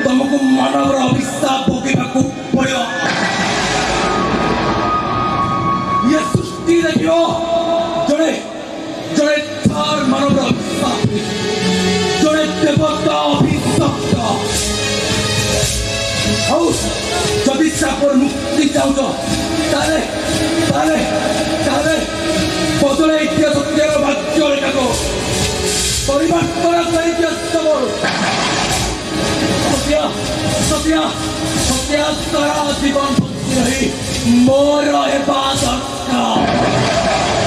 तुमको मानव अभिशाप भोगिବାକୁ ପଡ଼ିବ। ये सृष्टि देखियो जड़े जड़े चार मानव अभिशाप जड़े देवता अभिशप्त ଆଉ ଯଦି ସାପର ମୁକ୍ତି ଚାହୁଁଛ ତାହେଲେ ତାହେଲେ ତାହେଲେ ବଦଳାଇ ଦିଅ ସତ୍ୟର ଭାଗ୍ୟ ରେଖାକୁ ପରିବର୍ତ୍ତନ କରିଦିଅ ତମର सत्या सत्या सत्या सारा जीवन भक्ति रही मोर हेबा दरकार।